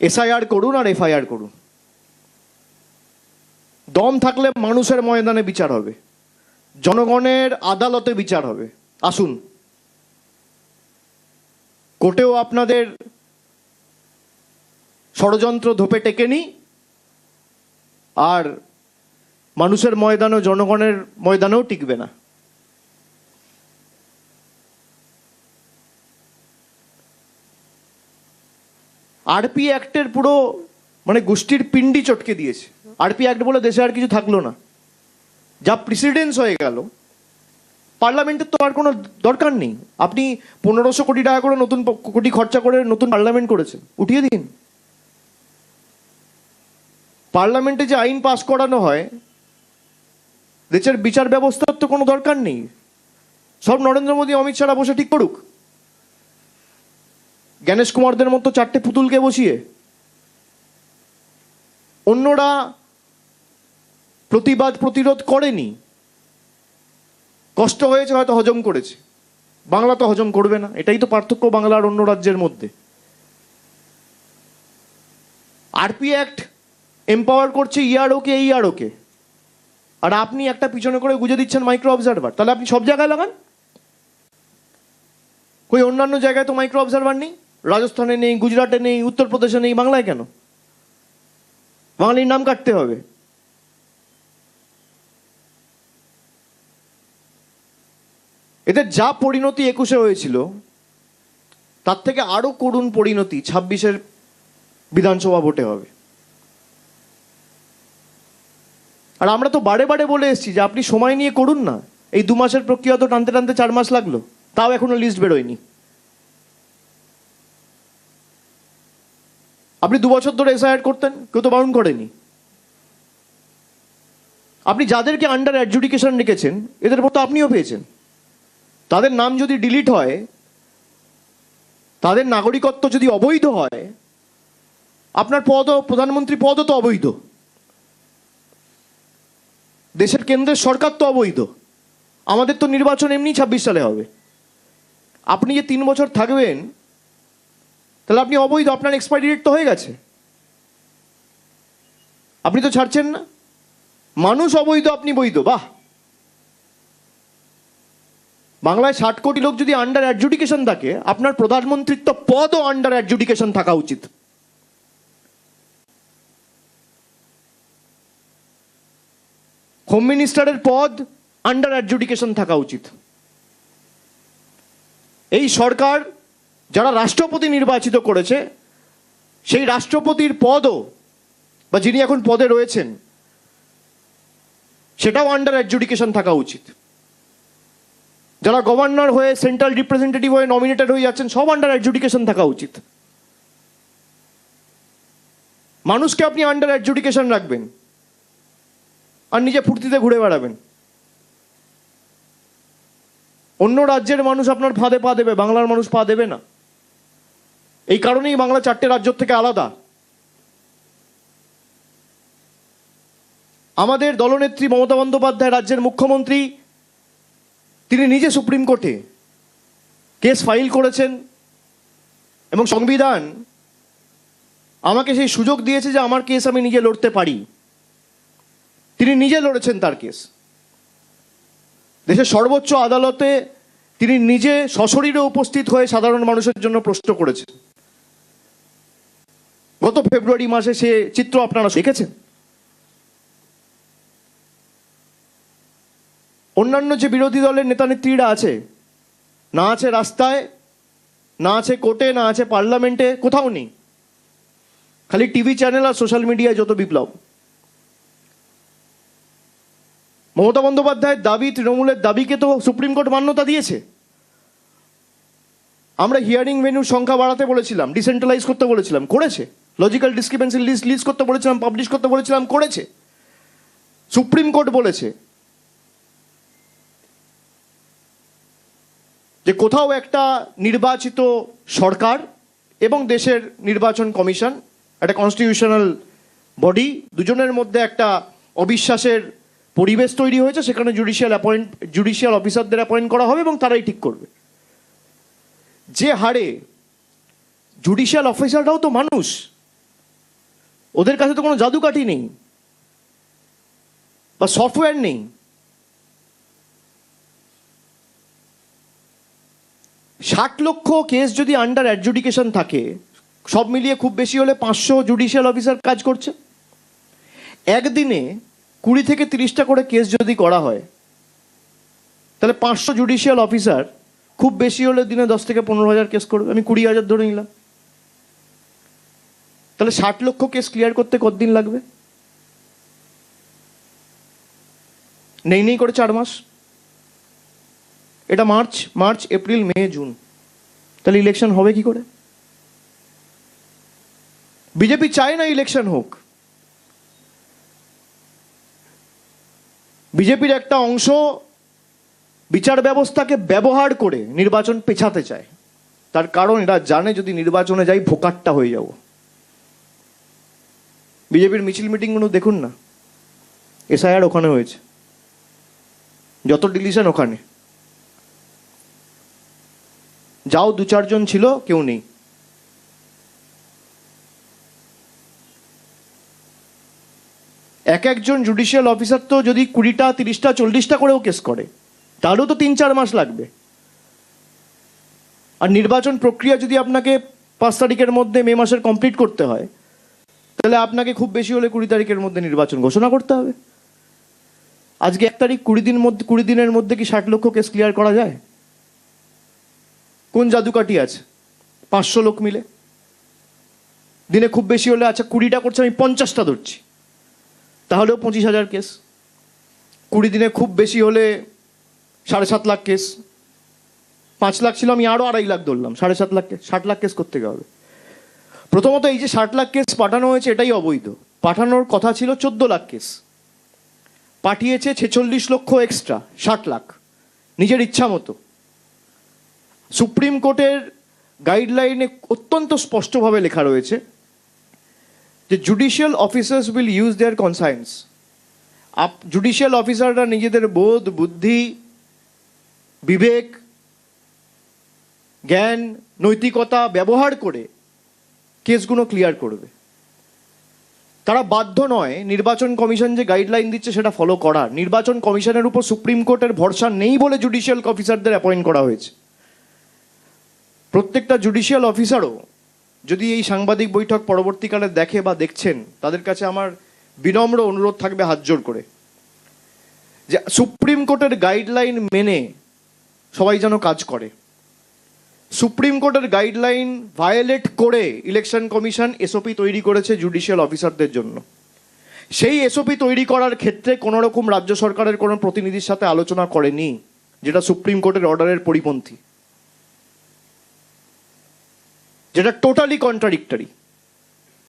SIR করুন আর FIR করুন, দম থাকলে মানুষের ময়দানে বিচার হবে, জনগণের আদালতে বিচার হবে। আসুন, কোর্টেও আপনাদের ষড়যন্ত্র ধোপে টেকেনি, আর মানুষের ময়দানেও, জনগণের ময়দানেও টিকবে না। আরপি অ্যাক্টের পুরো গোষ্ঠীর পিণ্ডি চটকে দিয়েছে। আরপি অ্যাক্ট বলে দেশে আর কিছু থাকলো না, যা প্রেসিডেন্স হয়ে গেল। পার্লামেন্টের তো আর কোনো দরকার নেই। আপনি 1500 কোটি টাকা করে কোটি খরচা করে নতুন পার্লামেন্ট করেছেন, উঠিয়ে দিন। পার্লামেন্টে যে আইন পাস করানো হয়, দেশের বিচার ব্যবস্থার তো কোনো দরকার নেই। সব নরেন্দ্র মোদী, অমিত শাহরা বসে ঠিক করুক, জ্ঞানেশ কুমারদের মতো 4টে পুতুলকে বসিয়ে। অন্যরা প্রতিবাদ প্রতিরোধ করেনি, কষ্ট হয়েছে, হয়তো হজম করেছে। বাংলা তো হজম করবে না, এটাই তো পার্থক্য বাংলা আর অন্য রাজ্যের মধ্যে। আরপি অ্যাক্ট এম্পাওয়ার করছে ইআরওকে, এইআরওকে, আর আপনি একটা পিছনে করে গুজে দিচ্ছেন মাইক্রো অবজারভার। তাহলে আপনি সব জায়গায় লাগান। কই অন্যান্য জায়গায় তো মাইক্রো অবজারভার নেই, রাজস্থানে নেই, গুজরাটে নেই, উত্তরপ্রদেশে নেই, বাংলায় কেন? বাঙালির নাম কাটতে হবে। এদের যা পরিণতি 21-এ হয়েছিল, তার থেকে আরো করুণ পরিণতি 26-এর বিধানসভা ভোটে হবে। আর আমরা তো বারে বারে বলে এসেছি যে আপনি সময় নিয়ে করুন না। এই 2 মাসের প্রক্রিয়া তো টানতে টানতে 4 মাস লাগলো, তাও এখনো লিস্ট বেরোয়নি। আপনি 2 বছর ধরে এসআইআর করতেন, কেউ তো বারণ করেনি। আপনি যাদেরকে আন্ডার অ্যাডজুডিকেশন রেখেছেন, এদের মতো আপনিও পেয়েছেন। তাদের নাম যদি ডিলিট হয়, তাদের নাগরিকত্ব যদি অবৈধ হয়, আপনার প্রধানমন্ত্রী পদও তো অবৈধ, দেশের কেন্দ্রের সরকার তো অবৈধ। আমাদের তো নির্বাচন এমনি 26 সালে হবে। আপনি যে 3 বছর থাকবেন, তাহলে আপনি অবৈধ, আপনার এক্সপায়ারি ডেট তো হয়ে গেছে, আপনি তো ছাড়ছেন না। মানুষ অবৈধ, আপনি বৈধ, বাহ। বাংলায় 60 কোটি লোক যদি আন্ডার অ্যাডজুডিকেশন থাকে, আপনার প্রধানমন্ত্রিত্ব পদও আন্ডার অ্যাডজুডিকেশন থাকা উচিত। হোম মিনিস্টারের পদ আন্ডার অ্যাডজুডিকেশন থাকা উচিত। এই সরকার যারা রাষ্ট্রপতি নির্বাচিত করেছে, সেই রাষ্ট্রপতির পদও, বা যিনি এখন পদে রয়েছেন, সেটাও আন্ডার অ্যাডজুডিকেশন থাকা উচিত। যারা গভর্নর হয়ে, সেন্ট্রাল রিপ্রেজেন্টেটিভ হয়ে নমিনেটেড হয়ে যাচ্ছেন, সব আন্ডার অ্যাডজুডিকেশন থাকা উচিত। মানুষকে আপনি আন্ডার অ্যাডজুডিকেশন রাখবেন আর নিজে ফুর্তিতে ঘুরে বেড়াবেন। অন্য রাজ্যের মানুষ আপনার ফাঁদে পা দেবে, বাংলার মানুষ পা দেবে না। এই কারণেই বাংলা 4টে রাজ্য থেকে আলাদা। আমাদের দলনেত্রী মমতা বন্দ্যোপাধ্যায়, রাজ্যের মুখ্যমন্ত্রী, তিনি নিজে সুপ্রিম কোর্টে কেস ফাইল করেছেন, এবং সংবিধান আমাকে সেই সুযোগ দিয়েছে যে আমার কেস আমি নিজে লড়তে পারি। তিনি নিজে লড়েছেন তার কেস। দেশের সর্বোচ্চ আদালতে তিনি নিজে সশরীরে উপস্থিত হয়ে সাধারণ মানুষের জন্য প্রশ্ন করেছেন। গত ফেব্রুয়ারি মাসে সে চিত্র আপনারা দেখেছেন। অন্যান্য যে বিরোধী দলের নেতা নেত্রীরা আছে, না আছে রাস্তায়, না আছে কোর্টে, না আছে পার্লামেন্টে, কোথাও নেই। খালি টিভি চ্যানেল আর সোশ্যাল মিডিয়ায় যত বিপ্লব। মমতা বন্দ্যোপাধ্যায়ের দাবি, তৃণমূলের দাবিকে তো সুপ্রিম কোর্ট মান্যতা দিয়েছে। আমরা হিয়ারিং ভেন্যুর সংখ্যা বাড়াতে বলেছিলাম, ডিসেন্ট্রালাইজ করতে বলেছিলাম, করেছে। লজিক্যাল ডিসক্রিপেন্সি লিস্ট করতে বলেছিলাম, পাবলিশ করতে বলেছিলাম, করেছে। সুপ্রিম কোর্ট বলেছে যে কোথাও একটা নির্বাচিত সরকার এবং দেশের নির্বাচন কমিশন, একটা কনস্টিটিউশনাল বডি, দুজনের মধ্যে একটা অবিশ্বাসের পরিবেশ তৈরি হয়েছে। সেখানে জুডিশিয়াল অফিসারদের অ্যাপয়েন্ট করা হবে এবং তারাই ঠিক করবে। যে হারে জুডিশিয়াল অফিসাররাও তো মানুষ, ওদের কাছে তো কোনো জাদুকাঠি নেই বা সফটওয়্যার নেই। ষাট লক্ষ কেস যদি আন্ডার অ্যাডজুডিকেশন থাকে, সব মিলিয়ে খুব বেশি হলে 500 জুডিশিয়াল অফিসার কাজ করছে। একদিনে 20 থেকে 30টা করে কেস যদি করা হয়, তাহলে 500 জুডিশিয়াল অফিসার খুব বেশি হলে দিনে 10 থেকে 15,000 কেস করবে। আমি 20,000 ধরে নিলাম। তাহলে 60 লক্ষ কেস ক্লিয়ার করতে কতদিন লাগবে? নেই করে 4 মাস। এটা মার্চ, এপ্রিল, মে, জুন। তাহলে ইলেকশন হবে কি করে? বিজেপি চায় না ইলেকশন হোক। বিজেপির একটা অংশ বিচার ব্যবস্থাকে ব্যবহার করে নির্বাচন পেছাতে চায়। তার কারণ এরা জানে যদি নির্বাচনে যাই ভোকাট্টা হয়ে যাব। বিজেপির মিছিল মিটিংগুলো দেখুন না, এসআইআর ওখানে হয়েছে, যত ডিলিশন ওখানে। যাও 2-4 জন ছিল, কেউ নেই। একজন জুডিশিয়াল অফিসার তো যদি 20টা, 30টা, 40টা করেও কেস করে, তাহলেও তো 3-4 মাস লাগবে। আর নির্বাচন প্রক্রিয়া যদি আপনাকে 5 তারিখের মধ্যে মে মাসের কমপ্লিট করতে হয়, তাহলে আপনাকে খুব বেশি হলে 20 তারিখের মধ্যে নির্বাচন ঘোষণা করতে হবে। আজকে 1 তারিখ, 20 দিনের মধ্যে কি 60 লক্ষ কেস ক্লিয়ার করা যায়? কোন জাদুকাঠি আছে? 500 লোক মিলে দিনে খুব বেশি হলে, আচ্ছা 20টা করছে, আমি 50টা ধরছি, তাহলেও 25,000 কেস। 20 দিনে খুব বেশি হলে 7.5 লাখ কেস। 5 লাখ ছিল, আমি আরো 2.5 লাখ ধরলাম, 7.5 লাখ কেস। 60 লাখ কেস করতে হবে। প্রথমত এই যে 60 লাখ কেস পাঠানো হয়েছে এটাই অবৈধ। পাঠানোর কথা ছিল 14 লাখ কেস, পাঠিয়েছে 46 লক্ষ এক্সট্রা, 60 লাখ নিজের ইচ্ছা মতো। সুপ্রিম কোর্টের গাইডলাইনে অত্যন্ত স্পষ্টভাবে লেখা রয়েছে যে judicial officers will use their conscience. Judicial অফিসাররা নিজেদের বোধ, বুদ্ধি, বিবেক, জ্ঞান, নৈতিকতা ব্যবহার করে কেসগুলো ক্লিয়ার করবে। তারা বাধ্য নয় নির্বাচন কমিশন যে গাইডলাইন দিচ্ছে সেটা ফলো করার। নির্বাচন কমিশনের উপর সুপ্রিম কোর্টের ভরসা নেই বলে জুডিশিয়াল অফিসারদের অ্যাপয়েন্ট করা হয়েছে। প্রত্যেকটা জুডিশিয়াল অফিসারও যদি এই সাংবাদিক বৈঠক পরবর্তীকালে দেখে বা দেখছেন, তাদের কাছে আমার বিনম্র অনুরোধ থাকবে হাত জোর করে, যে সুপ্রিম কোর্টের গাইডলাইন মেনে সবাই যেন কাজ করে। সুপ্রিম কোর্টের গাইডলাইন ভায়োলেট করে ইলেকশন কমিশন এসওপি তৈরি করেছে জুডিশিয়াল অফিসারদের জন্য। সেই এসওপি তৈরি করার ক্ষেত্রে কোনো রকম রাজ্য সরকারের কোনো প্রতিনিধির সাথে আলোচনা করেনি, যেটা সুপ্রিম কোর্টের অর্ডারের পরিপন্থী, যেটা টোটালি কন্ট্রাডিক্টরি।